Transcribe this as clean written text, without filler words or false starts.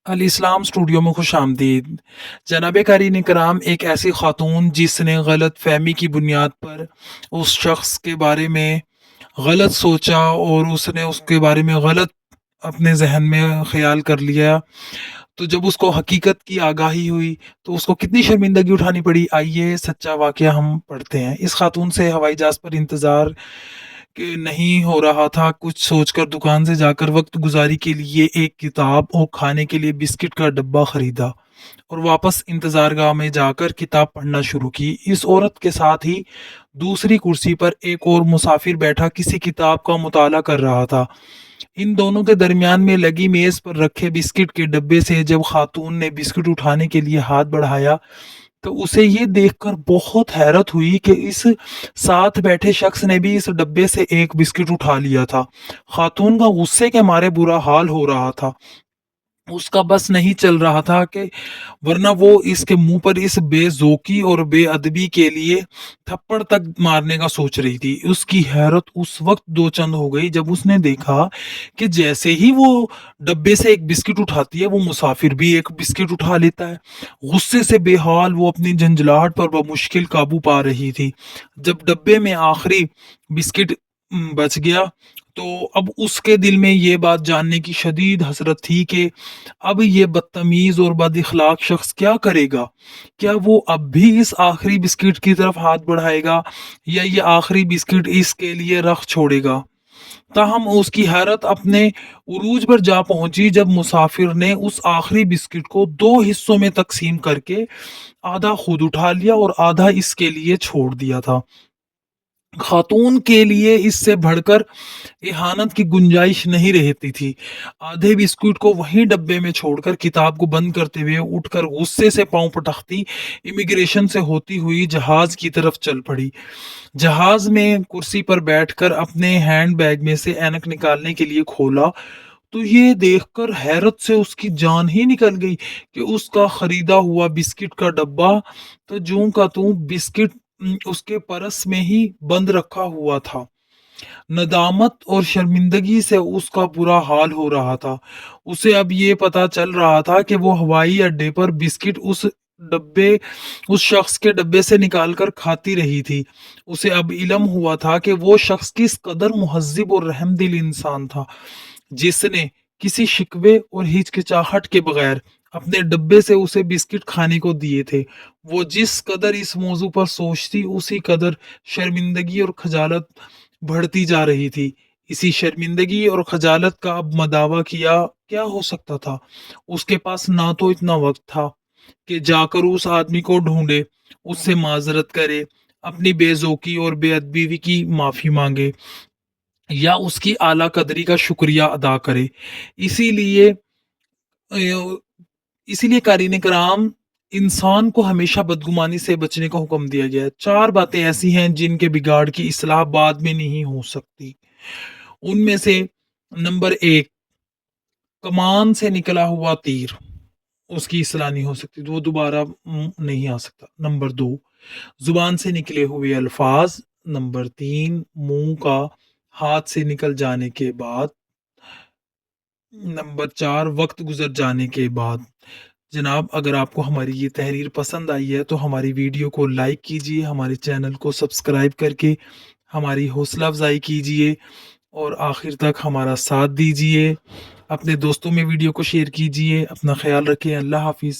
अल इस्लाम studio में खुश आमदीद। जनाब क़ारीन कराम, एक ऐसी खातून जिसने गलत फहमी की बुनियाद पर उस शख्स के बारे में गलत सोचा और उसने उसके बारे में गलत अपने जहन में ख्याल कर लिया, तो जब उसको हकीकत की आगाही हुई तो उसको कितनी शर्मिंदगी उठानी पड़ी। आइए सच्चा वाकया हम पढ़ते हैं। इस खातून से हवाई जहाज पर इंतज़ार कि नहीं हो रहा था। कुछ सोचकर दुकान से जाकर वक्त गुजारी के लिए एक किताब और खाने के लिए बिस्किट का डब्बा खरीदा और वापस इंतजारगाह में जाकर किताब पढ़ना शुरू की। इस औरत के साथ ही दूसरी कुर्सी पर एक और मुसाफिर बैठा किसी किताब का मुताला कर रहा था। इन दोनों के दरमियान में लगी मेज पर रखे बिस्किट के डब्बे से जब खातून ने बिस्किट उठाने के लिए हाथ बढ़ाया तो उसे ये देखकर बहुत हैरत हुई कि इस साथ बैठे शख्स ने भी इस डब्बे से एक बिस्किट उठा लिया था। खातून का गुस्से के मारे बुरा हाल हो रहा था। उसका बस नहीं चल रहा था कि वरना वो इसके मुंह पर इस बेजोकी और बेअदबी के लिए थप्पड़ तक मारने का सोच रही थी। उसकी हैरत उस वक्त दो चंद हो गई जब उसने देखा कि जैसे ही वो डब्बे से एक बिस्किट उठाती है, वो मुसाफिर भी एक बिस्किट उठा लेता है। गुस्से से बेहाल वो अपनी झंझलाहट पर बमुश्किल काबू पा रही थी। जब डब्बे में आखिरी बिस्किट बच गया तो अब उसके दिल में ये बात जानने की शदीद हसरत थी कि अब ये बदतमीज और बद शख्स क्या करेगा। क्या वो अब भी इस आखिरी बिस्किट की तरफ हाथ बढ़ाएगा या ये आखिरी बिस्किट इसके लिए रख छोड़ेगा। ताहम उसकी हैरत अपने उरूज पर जा पहुंची जब मुसाफिर ने उस आखिरी बिस्किट को दो हिस्सों में तकसीम करके आधा खुद उठा लिया और आधा इसके लिए छोड़ दिया था। खातून के लिए इससे बढ़कर इहानत की गुंजाइश नहीं रहती थी। आधे बिस्कुट को वहीं डब्बे में छोड़कर किताब को बंद करते हुए उठकर गुस्से से पांव पटकती इमिग्रेशन से होती हुई जहाज की तरफ चल पड़ी। जहाज में कुर्सी पर बैठकर अपने हैंड बैग में से ऐनक निकालने के लिए खोला तो ये देखकर हैरत से उसकी जान ही निकल गई कि उसका खरीदा हुआ बिस्किट का डब्बा तो जूं का तूं बिस्किट उसके परस में ही बंद रखा हुआ था। नदामत और शर्मिंदगी से उसका बुरा हाल हो रहा था। उसे अब ये पता चल रहा था कि वो हवाई अड्डे पर बिस्किट डब्बे उस शख्स के डब्बे से निकालकर खाती रही थी। उसे अब इल्म हुआ था कि वो शख्स किस कदर मुहज्जिब और रहमदिल इंसान था, जिसने किसी शिकवे और हिचकिचाहट के बगैर अपने डब्बे से उसे बिस्किट खाने को दिए थे। वो जिस कदर इस मौजू पर सोचती उसी कदर शर्मिंदगी और खजालत बढ़ती जा रही थी। इसी शर्मिंदगी और खजालत का अब मदावा किया क्या हो सकता था। उसके पास ना तो इतना वक्त था कि जाकर उस आदमी को ढूंढे, उससे माजरत करे, अपनी बेजोकी और बेअदबी की माफी मांगे या उसकी आला कदरी का शुक्रिया अदा करे। इसीलिए इसीलिए कारीन कराम, इंसान को हमेशा बदगुमानी से बचने का हुक्म दिया गया है। चार बातें ऐसी हैं जिनके बिगाड़ की इस्लाह बाद में नहीं हो सकती। उनमें से नंबर एक, कमान से निकला हुआ तीर, उसकी इस्लाह नहीं हो सकती, तो वो दोबारा नहीं आ सकता। नंबर दो, जुबान से निकले हुए अल्फाज। नंबर तीन, मुंह का हाथ से निकल जाने के बाद। नंबर चार, वक्त गुजर जाने के बाद। जनाब, अगर आपको हमारी ये तहरीर पसंद आई है तो हमारी वीडियो को लाइक कीजिए, हमारे चैनल को सब्सक्राइब करके हमारी हौसला अफजाई कीजिए और आखिर तक हमारा साथ दीजिए। अपने दोस्तों में वीडियो को शेयर कीजिए। अपना ख्याल रखें। अल्लाह हाफिज़।